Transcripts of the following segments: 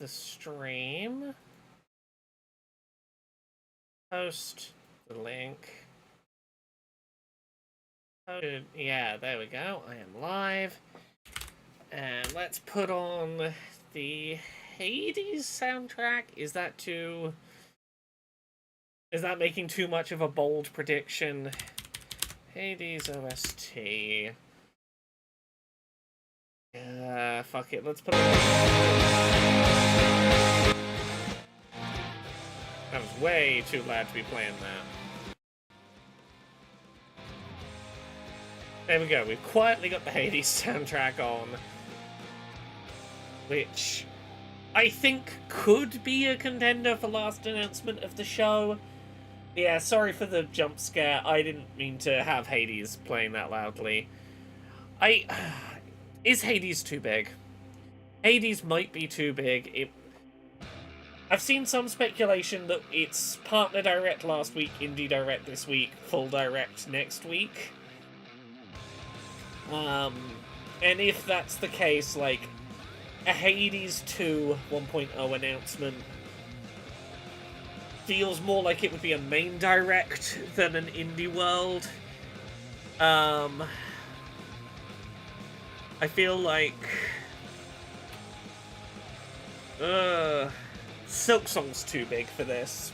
the stream. Post the link. Yeah, there we go. I am live. And let's put on the Hades soundtrack. Is that making too much of a bold prediction? Hades OST. Fuck it. Let's put it on. That was way too loud to be playing that. There we go. We've quietly got the Hades soundtrack on, which I think could be a contender for last announcement of the show. Yeah, sorry for the jump scare. I didn't mean to have Hades playing that loudly. Is Hades too big? Hades might be too big. I've seen some speculation that it's partner direct last week, indie direct this week, full direct next week. And if that's the case, like, a Hades 2 1.0 announcement feels more like it would be a main direct than an indie world. I feel like Silksong's too big for this.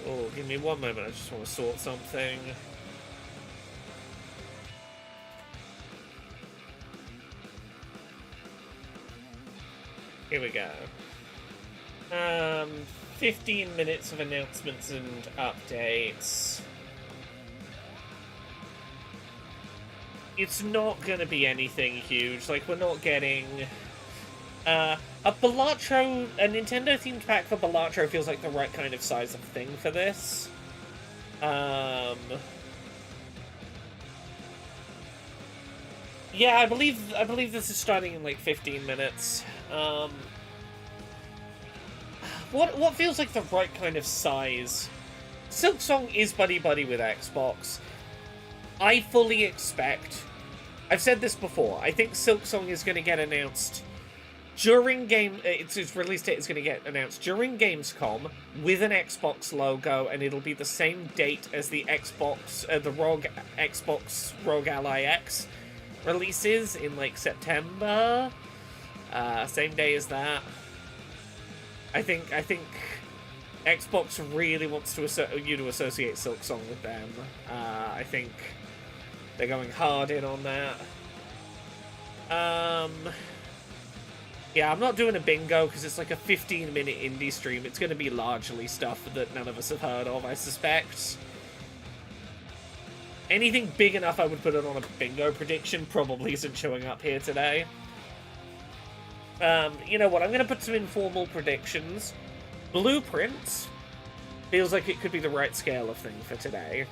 Oh, give me one moment, I just want to sort something. Here we go. 15 minutes of announcements and updates. It's not gonna be anything huge. Like, we're not getting... a Nintendo-themed pack for Balatro feels like the right kind of size of thing for this. Yeah, I believe this is starting in like 15 minutes. What feels like the right kind of size? Silksong is buddy-buddy with Xbox. I fully expect... I've said this before, I think Silksong is going to get announced during its release date is going to get announced during Gamescom with an Xbox logo, and it'll be the same date as the Xbox ROG Ally X releases in like September. Same day as that. I think Xbox really wants you to associate Silksong with them. I think they're going hard in on that. Yeah, I'm not doing a bingo because it's like a 15-minute indie stream. It's going to be largely stuff that none of us have heard of, I suspect. Anything big enough I would put it on a bingo prediction probably isn't showing up here today. You know what? I'm going to put some informal predictions. Blueprints feels like it could be the right scale of thing for today.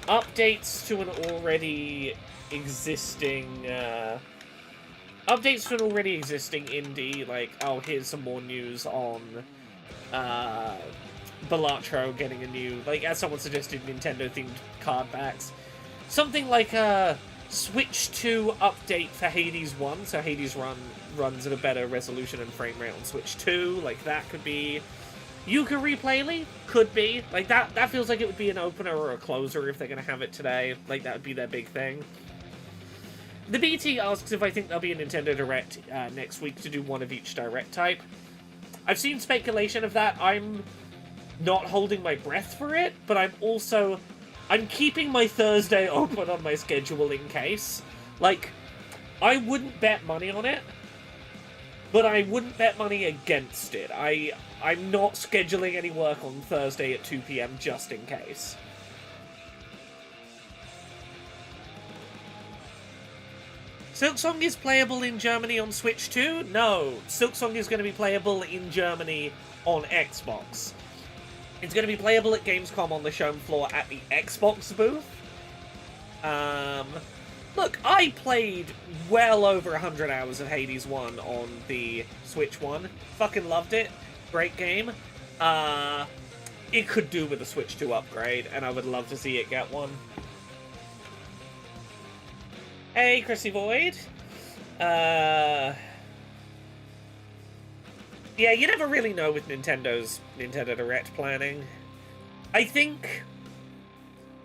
Updates to an already existing... Updates to an already existing indie, like, oh, here's some more news on Balatro getting a new, like, as someone suggested, Nintendo-themed card backs. Something like a Switch 2 update for Hades 1, so Hades runs at a better resolution and frame rate on Switch 2, like, that could be... Yuka Replayly? Could be. Like, that feels like it would be an opener or a closer if they're gonna have it today. Like, that would be their big thing. The BT asks if I think there'll be a Nintendo Direct next week to do one of each Direct type. I've seen speculation of that. I'm not holding my breath for it, but I'm keeping my Thursday open on my schedule in case. Like, I wouldn't bet money on it, but I wouldn't bet money against it. I'm not scheduling any work on Thursday at 2 PM just in case. Silksong is playable in Germany on Switch 2? No. Silksong is going to be playable in Germany on Xbox. It's going to be playable at Gamescom on the show floor at the Xbox booth. Look, I played well over 100 hours of Hades 1 on the Switch 1. Fucking loved it. Great game. It could do with a Switch 2 upgrade, and I would love to see it get one. Hey, Chrissy Void. Yeah, you never really know with Nintendo's Nintendo Direct planning. I think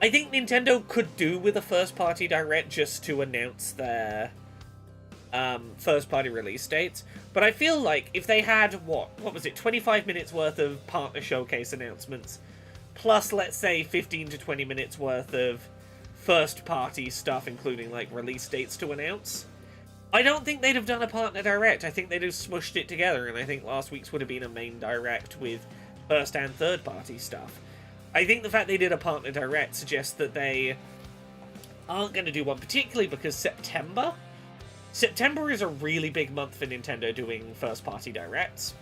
Nintendo could do with a first-party Direct just to announce their first-party release dates. But I feel like if they had, what was it, 25 minutes worth of partner showcase announcements, plus, let's say, 15 to 20 minutes worth of first-party stuff, including, like, release dates to announce, I don't think they'd have done a partner direct. I think they'd have smushed it together, and I think last week's would have been a main direct with first and third party stuff. I think the fact they did a partner direct suggests that they aren't going to do one, particularly because September is a really big month for Nintendo doing first party directs.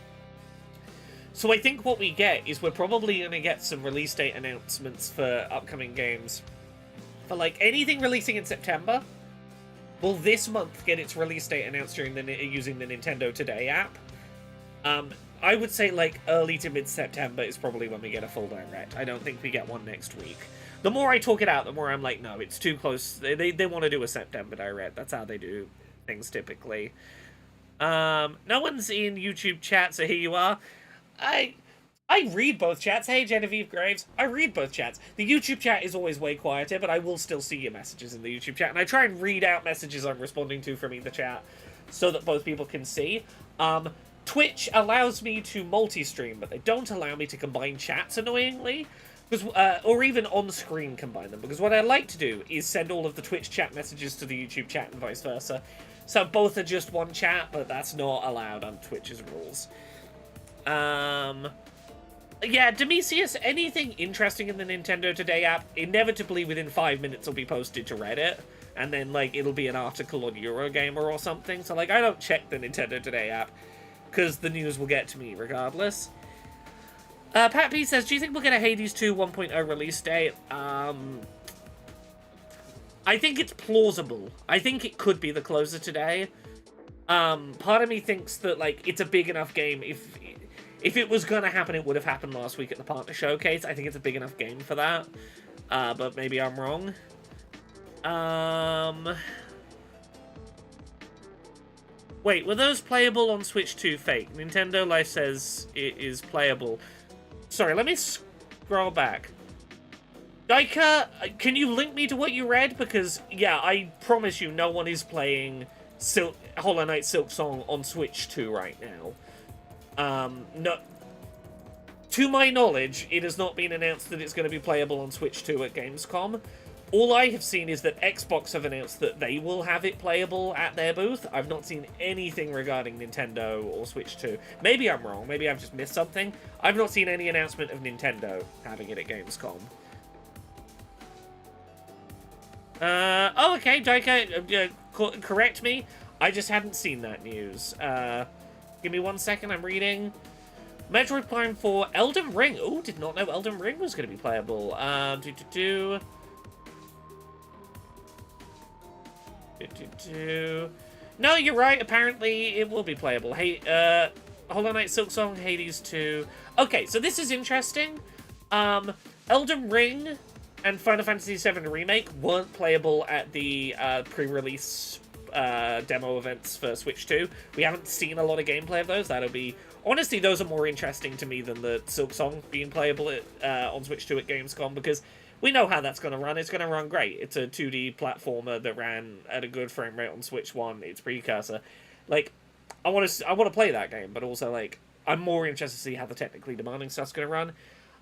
So I think what we get is we're probably going to get some release date announcements for upcoming games. For like anything releasing in September, will this month get its release date announced using the Nintendo Today app? I would say like early to mid-September is probably when we get a full direct. I don't think we get one next week. The more I talk it out, the more I'm like, no, it's too close. They want to do a September direct. That's how they do things typically. No one's in YouTube chat, so here you are. I read both chats. Hey, Genevieve Graves. I read both chats. The YouTube chat is always way quieter, but I will still see your messages in the YouTube chat. And I try and read out messages I'm responding to from either chat so that both people can see. Twitch allows me to multi-stream, but they don't allow me to combine chats, annoyingly. Or even on-screen combine them. Because what I like to do is send all of the Twitch chat messages to the YouTube chat and vice versa. So both are just one chat, but that's not allowed on Twitch's rules. Yeah, Demisius, anything interesting in the Nintendo Today app, inevitably within 5 minutes will be posted to Reddit, and then, like, it'll be an article on Eurogamer or something, so, like, I don't check the Nintendo Today app, because the news will get to me regardless. Pat P says, do you think we'll get a Hades 2 1.0 release date? I think it's plausible. I think it could be the closer today. Part of me thinks that, like, it's a big enough game. If it was going to happen, it would have happened last week at the partner showcase. I think it's a big enough game for that. But maybe I'm wrong. Wait, were those playable on Switch 2 fake? Nintendo Life says it is playable. Sorry, let me scroll back. Daika, can you link me to what you read? Because, yeah, I promise you no one is playing Hollow Knight Silksong on Switch 2 right now. No, to my knowledge, it has not been announced that it's going to be playable on Switch 2 at Gamescom. All I have seen is that Xbox have announced that they will have it playable at their booth. I've not seen anything regarding Nintendo or Switch 2. Maybe I'm wrong. Maybe I've just missed something. I've not seen any announcement of Nintendo having it at Gamescom. Oh, okay, Daika, correct me. I just hadn't seen that news. Give me 1 second, I'm reading. Metroid Prime 4, Elden Ring. Oh, did not know Elden Ring was going to be playable. No, you're right. Apparently, it will be playable. Hey, Hollow Knight Silksong, Hades 2. Okay, so this is interesting. Elden Ring and Final Fantasy VII Remake weren't playable at the pre-release demo events for Switch 2. We haven't seen a lot of gameplay of those. That'll be... Honestly, those are more interesting to me than the Silksong being playable on Switch 2 at Gamescom, because we know how that's going to run. It's going to run great. It's a 2D platformer that ran at a good frame rate on Switch 1, its precursor. Like, I want to play that game, but also, like, I'm more interested to see how the technically demanding stuff's going to run.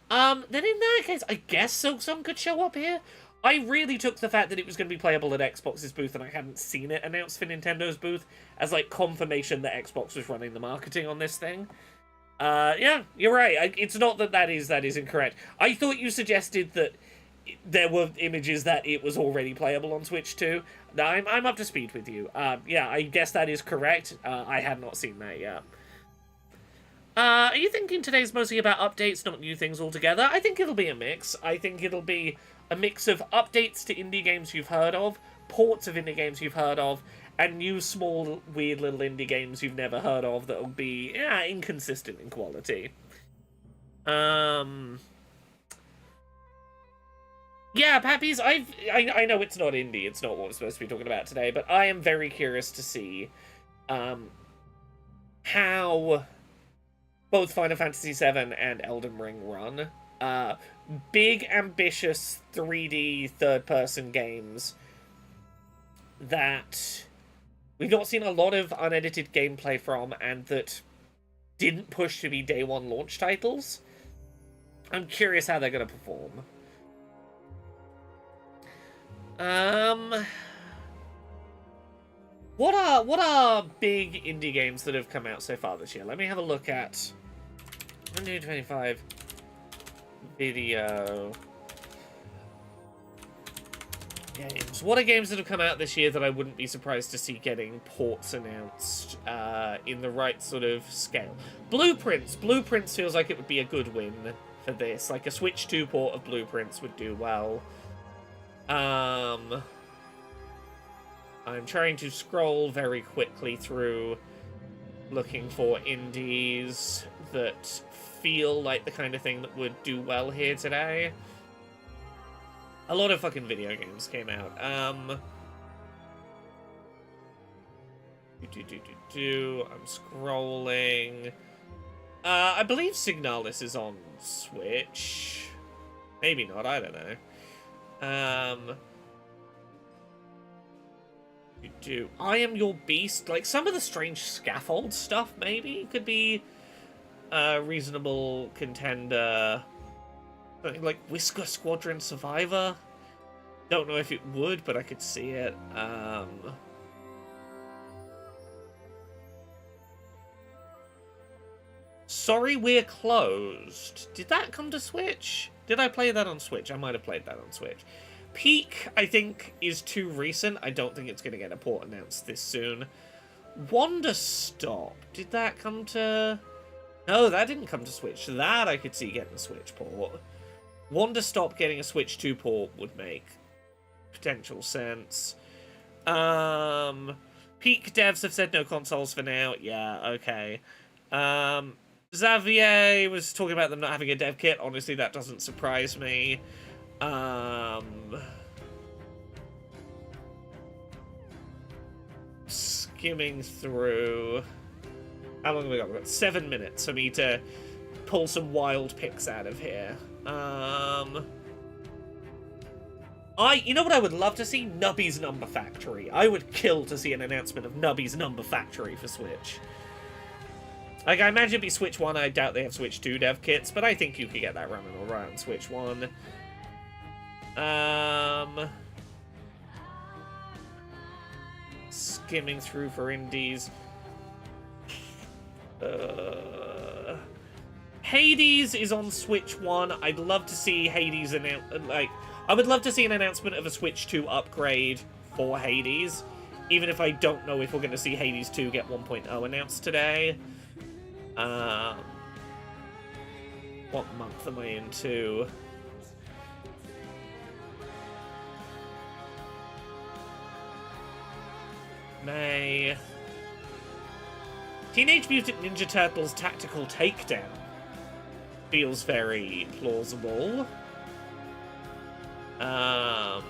Then in that case, I guess Silksong could show up here. I really took the fact that it was going to be playable at Xbox's booth and I hadn't seen it announced for Nintendo's booth as, like, confirmation that Xbox was running the marketing on this thing. Yeah, you're right. It's not that is incorrect. I thought you suggested that there were images that it was already playable on Switch 2. No, I'm up to speed with you. Yeah, I guess that is correct. I had not seen that yet. Are you thinking today's mostly about updates, not new things altogether? I think it'll be a mix. I think it'll be a mix of updates to indie games you've heard of, ports of indie games you've heard of, and new small, weird little indie games you've never heard of that will be, inconsistent in quality. Yeah, Pappies, I know it's not indie, it's not what we're supposed to be talking about today, but I am very curious to see how both Final Fantasy VII and Elden Ring run. Big, ambitious 3D third-person games that we've not seen a lot of unedited gameplay from, and that didn't push to be day one launch titles. I'm curious how they're going to perform. What are big indie games that have come out so far this year? Let me have a look at 125 video games. What are games that have come out this year that I wouldn't be surprised to see getting ports announced in the right sort of scale? Blueprints. Blueprints feels like it would be a good win for this. Like a Switch 2 port of Blueprints would do well. I'm trying to scroll very quickly through looking for indies that feel like the kind of thing that would do well here today. A lot of fucking video games came out. I'm scrolling. I believe Signalis is on Switch. Maybe not, I don't know. I Am Your Beast. Like, some of the strange scaffold stuff, maybe, could be a reasonable contender. Something like Whisker Squadron Survivor. Don't know if it would, but I could see it. Sorry We're Closed. Did that come to Switch? Did I play that on Switch? I might have played that on Switch. Peak, I think, is too recent. I don't think it's going to get a port announced this soon. Wonder Stop. Did that come to... No, that didn't come to Switch. That I could see getting a Switch port. Wonder Stop getting a Switch 2 port would make potential sense. Peak devs have said no consoles for now. Yeah, okay. Xavier was talking about them not having a dev kit. Honestly, that doesn't surprise me. Skimming through. How long have we got? We've got 7 minutes for me to pull some wild picks out of here. You know what I would love to see? Nubby's Number Factory. I would kill to see an announcement of Nubby's Number Factory for Switch. Like, I imagine it'd be Switch 1. I doubt they have Switch 2 dev kits, but I think you could get that running alright on Switch 1. Skimming through for indies. Hades is on Switch 1. I'd love to see Hades I would love to see an announcement of a Switch 2 upgrade for Hades, even if I don't know if we're going to see Hades 2 get 1.0 announced today. What month am I into? May. Teenage Mutant Ninja Turtles Tactical Takedown feels very plausible. A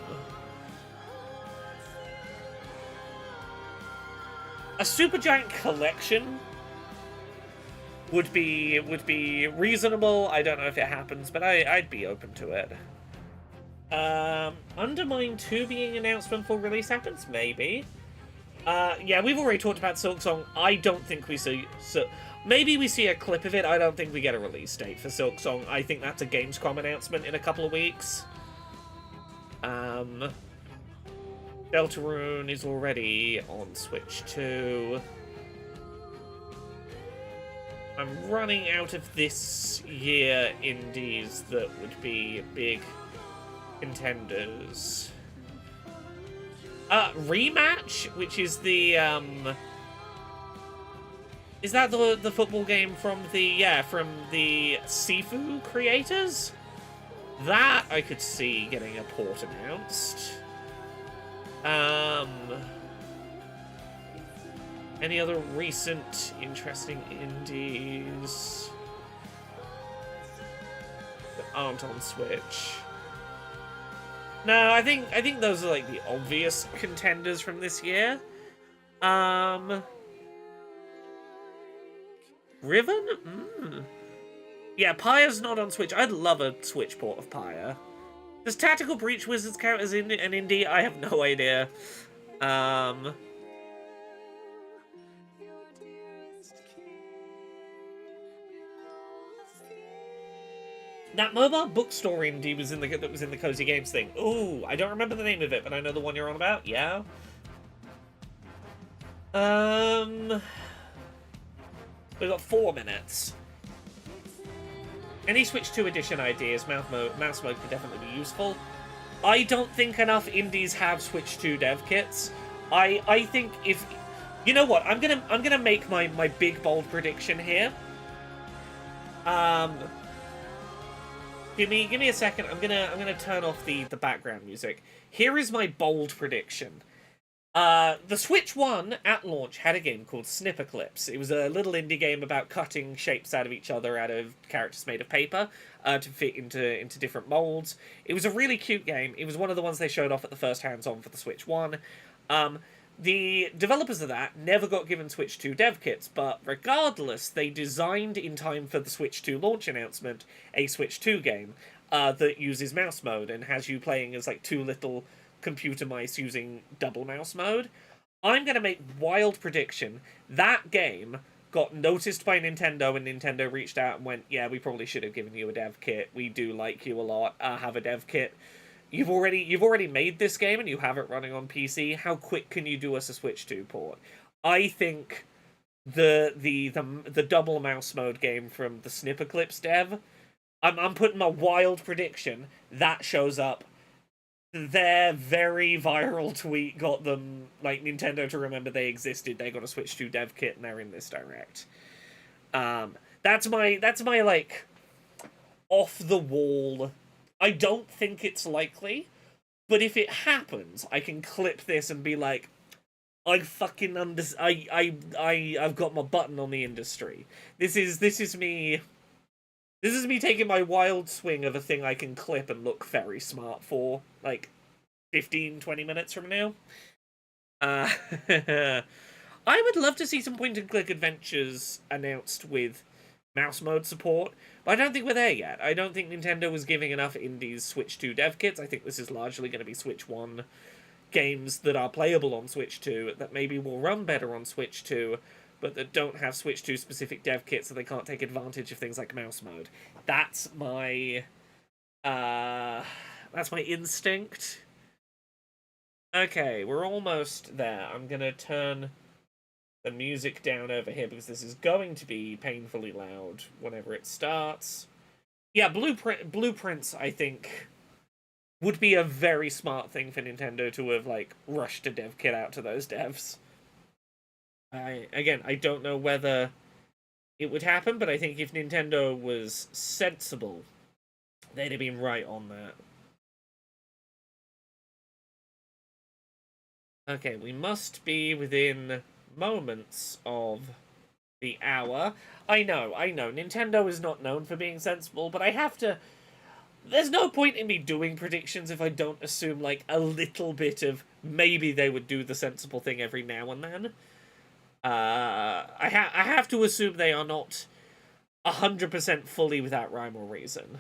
Supergiant Collection would be reasonable. I don't know if it happens, but I'd be open to it. Undermine 2 being announced when full release happens? Maybe. Yeah, we've already talked about Silksong. I don't think we see... maybe we see a clip of it. I don't think we get a release date for Silksong. I think that's a Gamescom announcement in a couple of weeks. Deltarune is already on Switch 2. I'm running out of this year indies that would be big contenders. Rematch, which is the, is that the football game from the Sifu creators? That I could see getting a port announced. Any other recent interesting indies that aren't on Switch? No, I think those are like the obvious contenders from this year. Riven? Yeah, Pyre's not on Switch. I'd love a Switch port of Pyre. Does Tactical Breach Wizards count as an indie? I have no idea. That mobile bookstore indie was in the Cozy Games thing. Ooh, I don't remember the name of it, but I know the one you're on about. Yeah. We've got 4 minutes. Any Switch 2 edition ideas? Mouse mode could definitely be useful. I don't think enough indies have Switch 2 dev kits. I think if you know what, I'm gonna make my big bold prediction here. Give me a second. I'm gonna turn off the background music. Here is my bold prediction. The Switch 1 at launch had a game called Snipperclips. It was a little indie game about cutting shapes out of each other out of characters made of paper to fit into different molds. It was a really cute game. It was one of the ones they showed off at the first hands-on for the Switch 1. The developers of that never got given Switch 2 dev kits, but regardless, they designed in time for the Switch 2 launch announcement a Switch 2 game that uses mouse mode and has you playing as like 2 little computer mice using double mouse mode. I'm going to make wild prediction. That game got noticed by Nintendo, and Nintendo reached out and went, yeah, we probably should have given you a dev kit. We do like you a lot. Have a dev kit. You've already made this game and you have it running on PC. How quick can you do us a Switch 2 port? I think the double mouse mode game from the Snipperclips dev, I'm putting a wild prediction that shows up. Their very viral tweet got them, like, Nintendo to remember they existed. They got a Switch 2 dev kit and they're in this direct. That's my like off the wall. I don't think it's likely, but if it happens, I can clip this and be like, I've got my button on the industry. This is me taking my wild swing of a thing I can clip and look very smart for, like, 15-20 minutes from now. I would love to see some point-and-click adventures announced with mouse mode support, but I don't think we're there yet. I don't think Nintendo was giving enough indies Switch 2 dev kits. I think this is largely going to be Switch 1 games that are playable on Switch 2, that maybe will run better on Switch 2, but that don't have Switch 2 specific dev kits, so they can't take advantage of things like mouse mode. That's my instinct. Okay, we're almost there. I'm gonna turn the music down over here because this is going to be painfully loud whenever it starts. Yeah, blueprints, I think, would be a very smart thing for Nintendo to have, like, rushed a dev kit out to those devs. I don't know whether it would happen, but I think if Nintendo was sensible, they'd have been right on that. Okay, we must be within moments of the hour. I know, Nintendo is not known for being sensible, but I have to... There's no point in me doing predictions if I don't assume, like, a little bit of maybe they would do the sensible thing every now and then. I have to assume they are not 100% fully without rhyme or reason.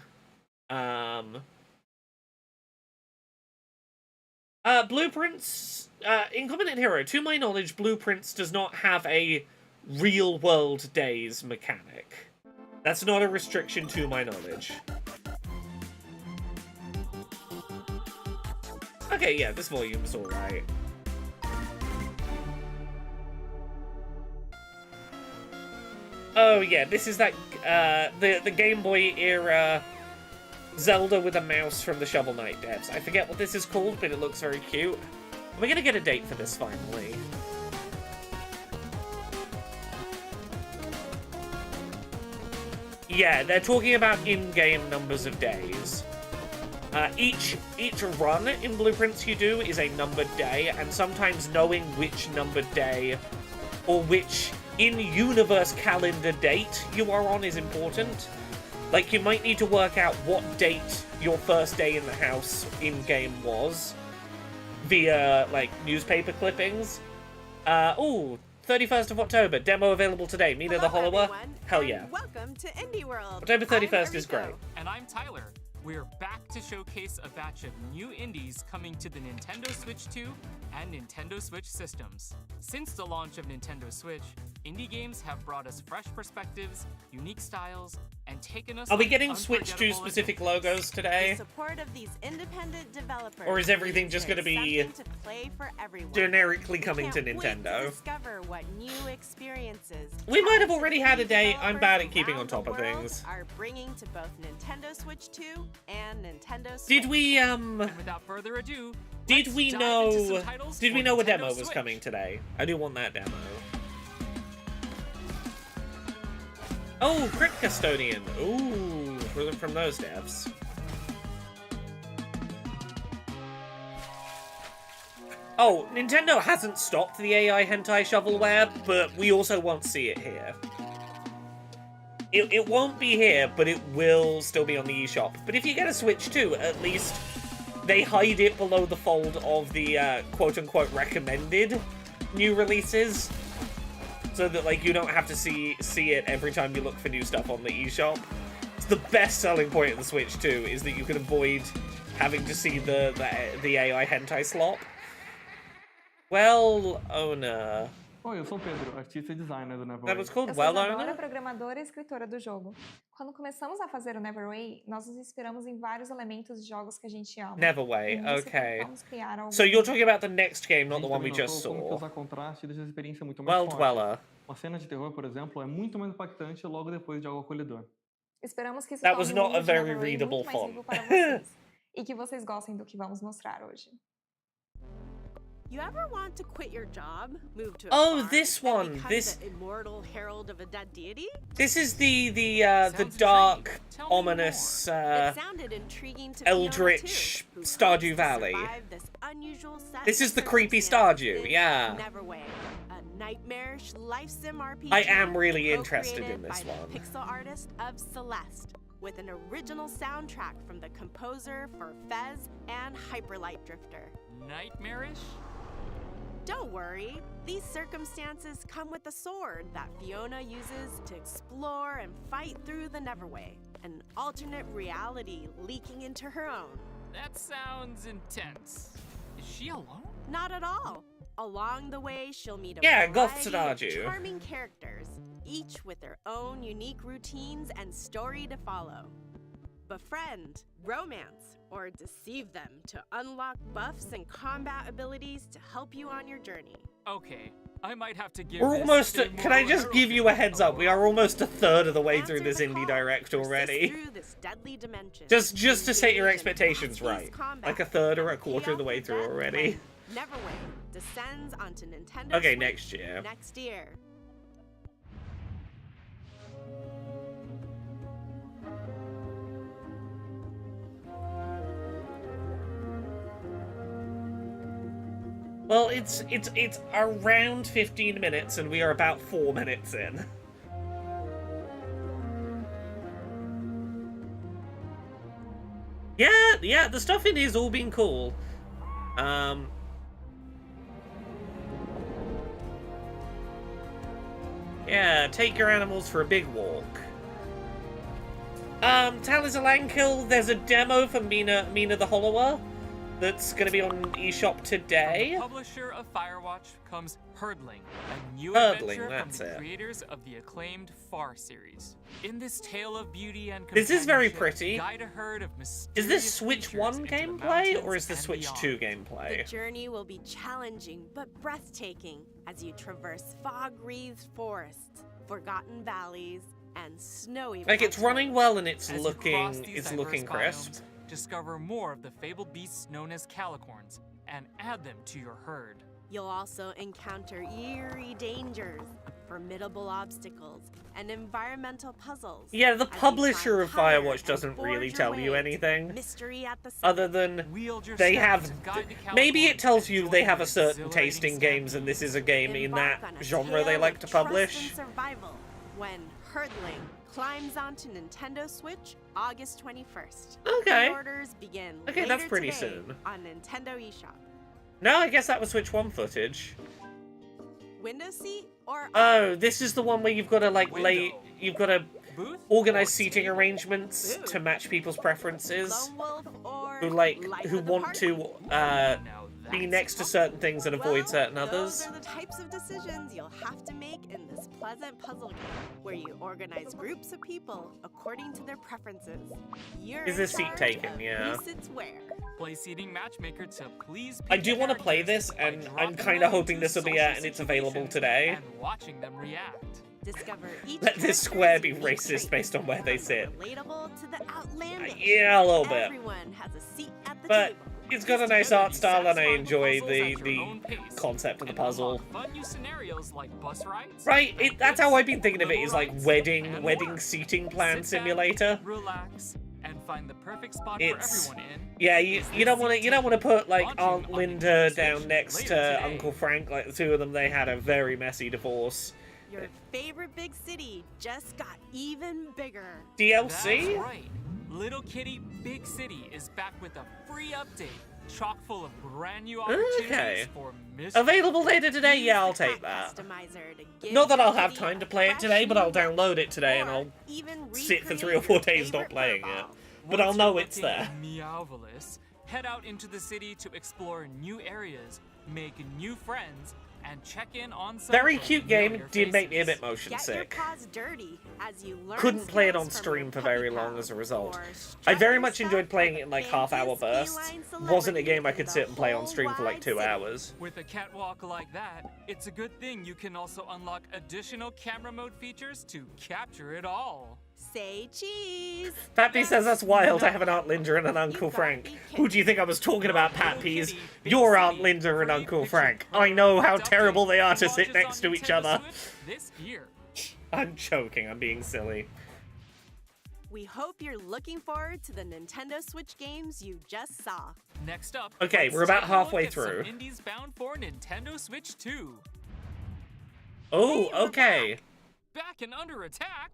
Blueprints, Incompetech Hero, to my knowledge, Blueprints does not have a real-world days mechanic. That's not a restriction to my knowledge. Okay, yeah, this volume's alright. Oh yeah, this is that, the Game Boy era Zelda with a mouse from the Shovel Knight devs. I forget what this is called, but it looks very cute. Are we gonna get a date for this finally? Yeah, they're talking about in-game numbers of days. Each run in Blueprints you do is a numbered day, and sometimes knowing which numbered day or which in-universe calendar date you are on is important. Like, you might need to work out what date your first day in the house in-game was via, like, newspaper clippings. 31st of October, demo available today. Mina the Hollower? Hell yeah. Welcome to Indie World. October 31st is great. And I'm Tyler. We're back to showcase a batch of new indies coming to the Nintendo Switch 2 and Nintendo Switch systems. Since the launch of Nintendo Switch, indie games have brought us fresh perspectives, unique styles, and taken us Are we on getting Switch 2 unforgettable specific adventures. logos today? The support of these independent developers. Or is everything just means gonna be there's something to play for everyone. generically We coming to can't wait Nintendo? to discover what new experiences. We might have talented already had a day. indie I'm bad at developers keeping on around top the of world things. Are bringing to both Nintendo Switch 2 and Nintendo Switch. Did we, And without further ado, Did let's we dive into know... some titles Did we for know a Nintendo demo was Switch. coming today? I do want that demo. Oh, Crypt Custodian. Ooh, from those devs. Oh, Nintendo hasn't stopped the AI hentai shovelware, but we also won't see it here. It won't be here, but it will still be on the eShop. But if you get a Switch 2, at least they hide it below the fold of the quote-unquote recommended new releases. So that, like, you don't have to see it every time you look for new stuff on the eShop. It's the best selling point of the Switch 2, is that you can avoid having to see the AI hentai slop. Well, Owner. Oi, eu sou o Pedro, artista e designer do That Neverway. was called Eu sou Well Isadora, Owner? programadora e escritora do jogo. Quando começamos a fazer o Neverway, nós nos inspiramos em vários elementos de jogos que a gente ama. Neverway, No início, okay. tentamos criar algo So you're talking about the next game, A not the gente one we também just notou como que saw. usar contraste deixa a experiência muito mais Well forte. Dweller. Uma cena de terror, por exemplo, é muito mais impactante logo depois de algo acolhedor. Esperamos que isso That torne was o not mundo a de very Neverway readable muito mais font. vivo para vocês. E que vocês gostem do que vamos mostrar hoje. You ever want to quit your job, move to a Oh, farm, this and one, become this- the immortal herald of a dead deity? This is the Sounds dark, intriguing. Tell me ominous, It sounded intriguing to Eldritch Fiona too, who Stardew hopes to Valley. survive this unusual set This is of the creepy circumstances Stardew, in yeah. Neverway, a nightmarish life sim RPG. I am really interested co-created in this by one. The pixel artist of Celeste, with an original soundtrack from the composer for Fez and Hyperlight Drifter. Nightmarish? Don't worry, these circumstances come with a sword that Fiona uses to explore and fight through the Neverway, an alternate reality leaking into her own. That sounds intense. Is she alone? Not at all. Along the way, she'll meet a Yeah, Goth variety of Stardew. charming characters, each with their own unique routines and story to follow. Befriend, romance, or deceive them to unlock buffs and combat abilities to help you on your journey. Okay, I might have to give We're this almost. the Can I Immortal just give you a Herald heads up? We are almost a third of the way through Answer this the indie call. direct Persist already. through this deadly dimension. Just to set your Engage in expectations fast-paced right. combat Like a third or a and quarter of the pay way off through your debt already. when Neverway descends onto Nintendo Okay, Switch next year. Next year. Well, it's around 15 minutes, and we are about 4 minutes in. Yeah, the stuff in is all been cool. Yeah, take your animals for a big walk. Talisalankill, there's a demo for Mina the Hollower that's gonna be on eShop today. From the publisher of Firewatch comes Herdling, a new Herdling, adventure that's from the it. creators of the acclaimed Far series. In this tale of beauty and This is very companionship, pretty. guide a herd of mysterious Is this Switch creatures 1 into the gameplay, or mountains is this and Switch beyond. 2 The gameplay? journey will be challenging but breathtaking as you traverse fog-wreathed forests, forgotten valleys, and snowy Like, it's running well and it's As you cross these diverse looking crisp. biomes, discover more of the fabled beasts known as calicorns and add them to your herd. You'll also encounter eerie dangers, formidable obstacles, and environmental puzzles. Yeah, the as you publisher climb of higher Firewatch and doesn't forge really your tell you way to anything. Mystery at the Other summit. than Wield your they staff have to guide the maybe it calicorns tells and you join they have the a certain exhilarating taste in stampede. games and this is a game in Embark that on a genre they tale like of to trust publish. and survival when Herdling climbs onto Nintendo Switch August 21st. Okay. Pre-orders begin Okay, later that's pretty today soon. on Nintendo eShop. No, I guess that was Switch 1 footage. Window seat or Oh, this is the one where you've got to like Window. you've got to Booth? organize or seating table? arrangements to match people's preferences. Lone Wolf or Who life who of the want party? to Now be that's next to certain things and avoid Well, certain others. Those are the types of decisions you'll have to make in this pleasant puzzle game, where you organize groups of people according to their preferences. You're Is in this seat charge taken? of Yeah. Who sits where. Play seating matchmaker to please. I pick do your want to play characters this, by and I'm dropping kind them of hoping into this will be social out and it's available situations today. And watching them react. Discover each Let this square be character's unique racist based on where they from the sit. Relatable to the outlandish. Yeah, a little bit. Everyone has a seat at the But table. it's got a Piece nice together art these style, and I satisfying enjoy puzzles at your the own pace, concept of the and puzzle. unlock fun new scenarios like bus rides. Right, that's how I've been thinking of it, little is like rides, wedding and more. seating plan Sit back, simulator. Relax, and find the perfect spot It's- for everyone in. Yeah, you don't want to put like Launching Aunt on Linda Nintendo down Switch next later to today. Uncle Frank. Like the two of them, they had a very messy divorce. Your favorite big city just got even bigger. DLC? That's right. Little Kitty Big City is back with a free update, chock full of brand new opportunities Okay. for mischief. Available later today? Use Yeah, I'll the take Hat that. Customizer to give Not that your I'll have kitty time to a play it fresh today, but I'll new look, download it today and or I'll even sit for 3 or recreate 4 your days not favorite playing fur it. ball. But I'll Once know you're it's looking there. Meowvelous, head out into the city to explore new areas, make new friends, and check in on some Very cute game. familiar Did make me a faces. bit motion Get your sick. paws dirty as you learn Couldn't play it skills on from stream your for puppy very long pals, as a result. or I very strut much your enjoyed stuff playing with it in like the half-hour fanciest bursts. feline Wasn't a game I celebrity could in sit the and play on whole stream for like wide 2 city. hours. With a catwalk like that, it's a good thing you can also unlock additional camera mode features to capture it all. Say cheese. Pappy says that's wild. I have an Aunt Linda and an Uncle got Frank. me Who do you think I was talking about, Little Pappies? Kitty, Big Your City, Aunt Linda and free Uncle picture Frank. I perfect know how update terrible they are to launches sit on next to each Nintendo other. Switch this year. I'm joking. I'm being silly. We hope you're looking forward to the Nintendo Switch games you just saw. Next up, Okay, let's we're about take a look halfway at some through. indies bound for Nintendo Switch 2. Oh, okay. Back and under attack.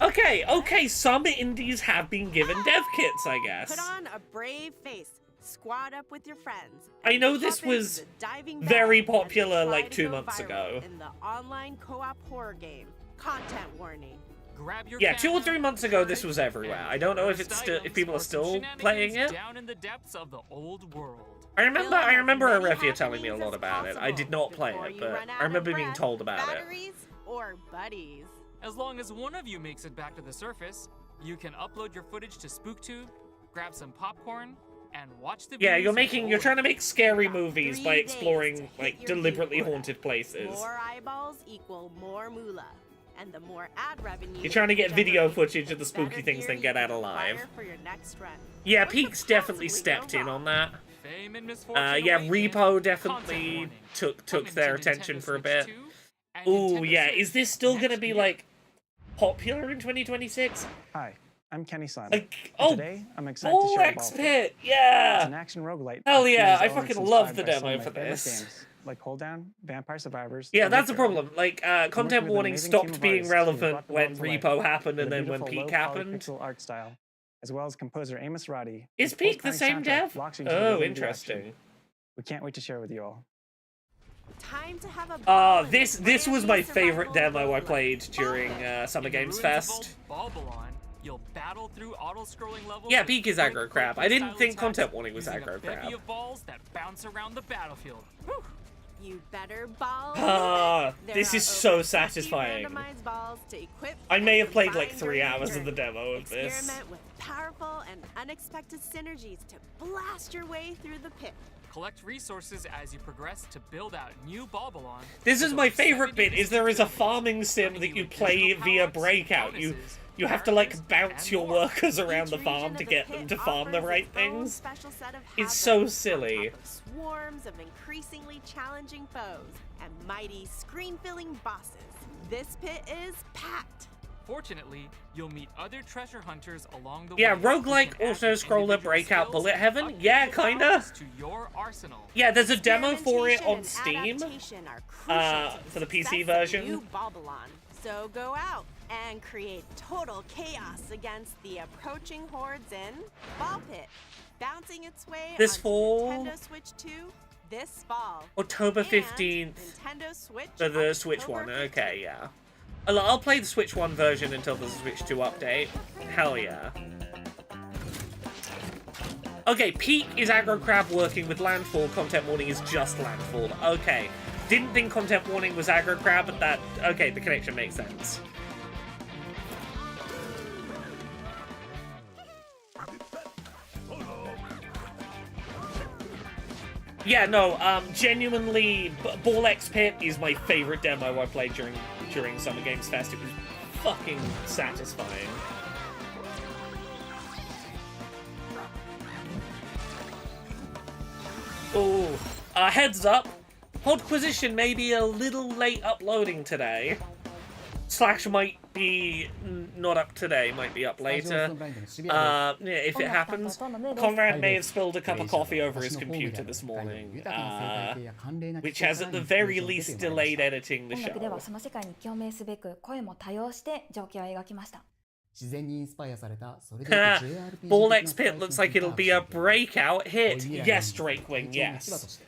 Okay, some indies have been given dev kits, I guess. Put on a brave face, squad up with your friends. I know and this hop into was the diving very bell as popular, you like, try to 2 go months viral ago. In the online co-op horror game, content warning. Grab your Yeah, 2 or camera, 3 months ago this courage, was everywhere. and I don't know if first it's still if items people are for still shenanigans playing it. Down in the depths of the old world. I remember Fill as many Arifia telling me a happenings lot as about it. I did not play before it, you but run out I remember of being breath, told about it. batteries, or buddies. As long as one of you makes it back to the surface, you can upload your footage to SpookTube, grab some popcorn, and watch the Yeah, views you're roll trying to make scary Got movies 3 by days exploring to hit like your deliberately view quota. haunted places. More eyeballs equal more moolah. And the more ad revenue You're trying to you get video generate, footage of the the spooky better things gear than you get can out alive. acquire for your next run. Yeah, What could Peaks definitely possibly stepped go in wrong? on that. Fame and misfortune Yeah, await Repo you. Content definitely warning. took Coming their to attention Nintendo for a Switch bit. 2 and Ooh, Nintendo yeah, Switch is this still gonna next be year. like popular in 2026? Hi, I'm Kenny Sun. Like, And oh, today, I'm excited to Bull share X Ball Pit. Pit, It's yeah. an action roguelite. Hell with yeah, themes I elements fucking inspired love the by some demo of my for favorite this. games, like Hold Down, Vampire Survivors. Yeah, and that's the Victor. problem. Like, I'm content working with an warning amazing team stopped of being artists who relevant brought the when world to life Repo happened with and a then when beautiful, Peak low-poly happened. pixel art style, as well as composer Amos Roddy. Is whose Peak the post-punk same soundtrack dev? locks you into the Oh, rhythm interesting. direction. We can't wait to share with you all. Time to have a ball in This the was brand my new favorite survival demo I roguelike, played Ball during Pit. Summer In the Games ruins of Fest. old Balbalon, you'll battle through auto-scrolling levels. Yeah, with Peak is quick, aggro crap. I quick didn't style think attacks content warning was using aggro a bevy crap. of balls that bounce around the battlefield. Whew. You better ball. Ah, There this are is so over 50 satisfying. randomized balls to equip I may and have played like combine 3 during your hours of the journey. demo of this. Experiment with powerful and unexpected synergies to blast your way through the pit. Collect resources as you progress to build out new Balbalon. This is With my over favorite 70 bit, is there is a distinct farming abilities, sim giving that you additional play via power-ups, Breakout. You bonuses, have to like characters, bounce and your more. workers around Each the farm region to of get the them pit to farm the offers right its own things. special set of It's so hazards, silly. on top of swarms of increasingly challenging foes and mighty screen-filling bosses. This pit is packed. Fortunately, you'll meet other treasure hunters along the Yeah, way. who roguelike can add auto-scroller individual Breakout skills Bullet and Heaven? upgrade Yeah, your kinda. powers To your arsenal. Yeah, there's a demo for it on Experimentation Steam. and adaptation are crucial to for the success PC of version. New Balbalon. So go out and create total chaos against the approaching hordes in Ball Pit, bouncing its way This onto fall? Nintendo Switch 2 this fall. October And 15th. Nintendo Switch For the on Switch October one, 15th. okay, yeah. I'll play the Switch 1 version until the Switch 2 update. Hell yeah. Okay, Peak is Aggro Crab working with Landfall, Content Warning is just Landfall. Okay. Didn't think Content Warning was Aggro Crab, but that... Okay, the connection makes sense. Yeah, no, genuinely, Ball X Pit is my favorite demo I played during Summer Games Fest. It was fucking satisfying. Oh, heads up, Podquisition may be a little late uploading today. Slash might be not up today, might be up later. Yeah, if it happens. Conrad may have spilled a cup of coffee over his computer this morning, which has at the very least delayed editing the 音楽では show. その世界に共鳴すべく声も多用して情景を描きました。 Ball X Pit looks like it'll be a breakout hit. Yes, Drakewing, yes.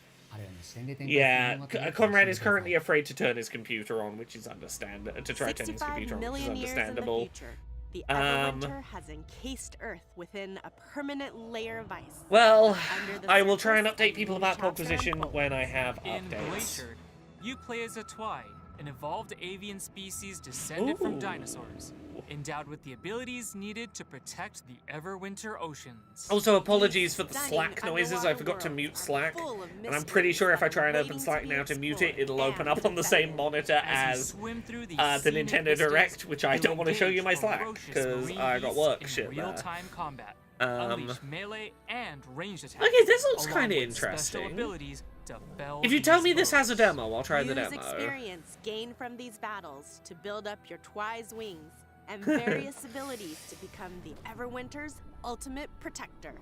Yeah, Conrad is currently afraid to turn his computer on, which is understandable. To try turning his 65 computer on, which is million years in the understandable. future, the Everwinter has encased Earth within a permanent layer of ice. Well, Under the I will try and surface, update a people new about chapter Podquisition unfolds. when I have In updates. Glacier, you play as a Twai, an evolved avian species descended from Ooh. dinosaurs, endowed with the abilities needed to protect the Everwinter oceans. Also, apologies for the Stunning Slack noises. I underwater forgot to worlds mute are Slack. full of And I'm pretty sure if I try and mysteries open waiting Slack to be now to mute it, explored it'll open and up on the same defended. monitor As you as swim through the the scenic Nintendo vistas, Direct, which I you'll don't want to show you my engage Slack, ferocious because marine I got beasts work in shit there. real-time combat. Um, Unleash melee and ranged attacks. Okay, this looks along kinda with special interesting. abilities to fell If you tell these me this has a foes. demo, I'll try the Use demo. experience gained from these battles to build up your Twi's wings and various abilities to become the Everwinter's ultimate protector.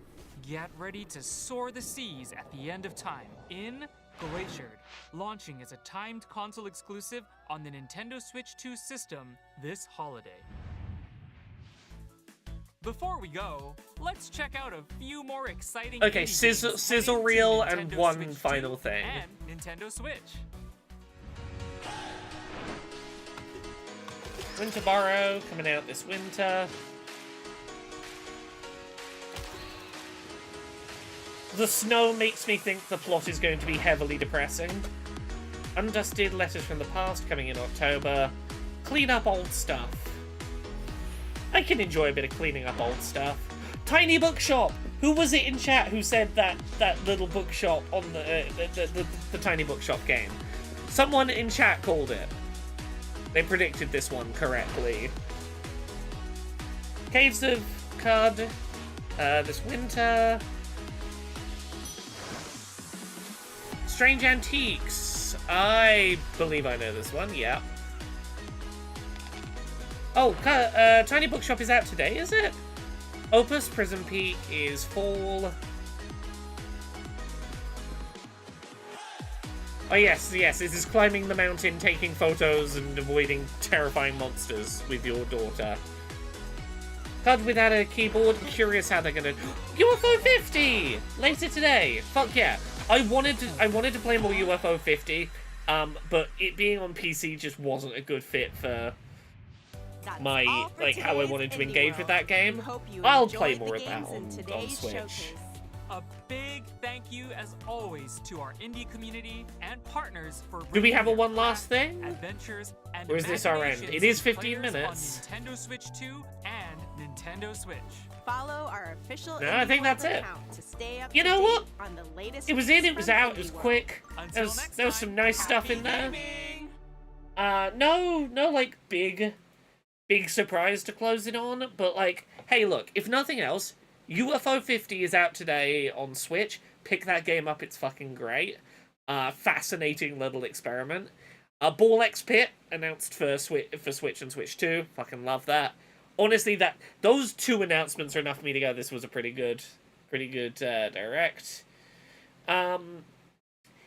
Get ready to soar the seas at the end of time in Glaciered, launching as a timed console exclusive on the Nintendo Switch 2 system this holiday. Before we go, let's check out a few more exciting Okay, indie sizzle- games sizzle coming to reel and Nintendo one Switch final 2 thing. And Nintendo Switch. Winter Borrow coming out this winter. The snow makes me think the plot is going to be heavily depressing. Undusted Letters from the Past coming in October. Clean up old stuff. I can enjoy a bit of cleaning up old stuff. Tiny Bookshop! Who was it in chat who said that little bookshop on the Tiny Bookshop game? Someone in chat called it. They predicted this one correctly. Caves of Cud this winter. Strange Antiques. I believe I know this one, yeah. Oh, Tiny Bookshop is out today, is it? Opus Prism Peak is fall. Oh yes, this is climbing the mountain, taking photos, and avoiding terrifying monsters with your daughter. CUD without a keyboard, curious how they're gonna... UFO 50! Later today! Fuck yeah. I wanted to play more UFO 50, but it being on PC just wasn't a good fit for That's my, all for like, how I today's wanted to Indie engage with World. that game. We hope you I'll enjoyed play the more of games that in on today's Switch. showcase. A big thank you, as always, to our indie community and partners for Do we have a bringing one their last craft, thing? adventures, and Or is this our end? imaginations It is to 15 players minutes. on Nintendo Switch 2 and Nintendo Switch. Follow our official No, I think Indie World that's it. account to stay up You to know date what? on the latest It was in, it release was from out, it Indie was World. quick. Until There next was some time, nice stuff happy in there. gaming! No, like, big surprise to close it on, but, like, hey, look, if nothing else, UFO 50 is out today on Switch. Pick that game up, it's fucking great. Fascinating little experiment. Ball X Pit, announced for Switch and Switch 2. Fucking love that. Honestly, those two announcements are enough for me to go, this was a pretty good direct.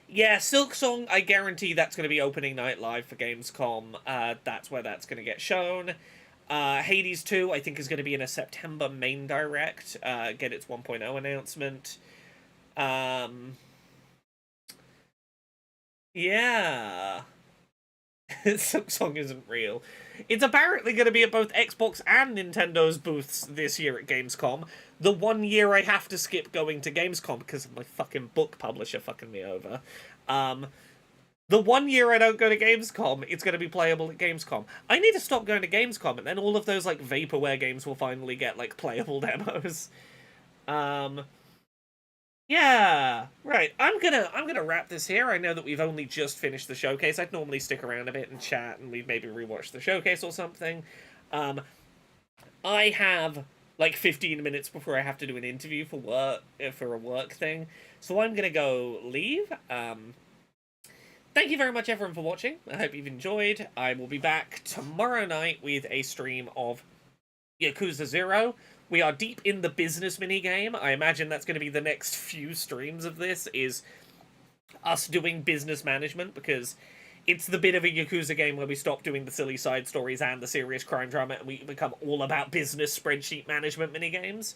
Yeah, Silksong, I guarantee that's going to be opening night live for Gamescom. That's where that's going to get shown. Hades 2, I think, is going to be in a September main direct. Get its 1.0 announcement. Yeah. Silksong isn't real. It's apparently going to be at both Xbox and Nintendo's booths this year at Gamescom. The 1 year I have to skip going to Gamescom because of my fucking book publisher fucking me over. The 1 year I don't go to Gamescom, it's going to be playable at Gamescom. I need to stop going to Gamescom, and then all of those, like, vaporware games will finally get, like, playable demos. Yeah, right. I'm gonna wrap this here. I know that we've only just finished the showcase. I'd normally stick around a bit and chat, and we'd maybe rewatch the showcase or something. I have like 15 minutes before I have to do an interview for work, for a work thing, so I'm gonna go leave. Thank you very much, everyone, for watching. I hope you've enjoyed. I will be back tomorrow night with a stream of Yakuza 0. We are deep in the business minigame. I imagine that's going to be the next few streams of this, is us doing business management, because it's the bit of a Yakuza game where we stop doing the silly side stories and the serious crime drama, and we become all about business spreadsheet management minigames.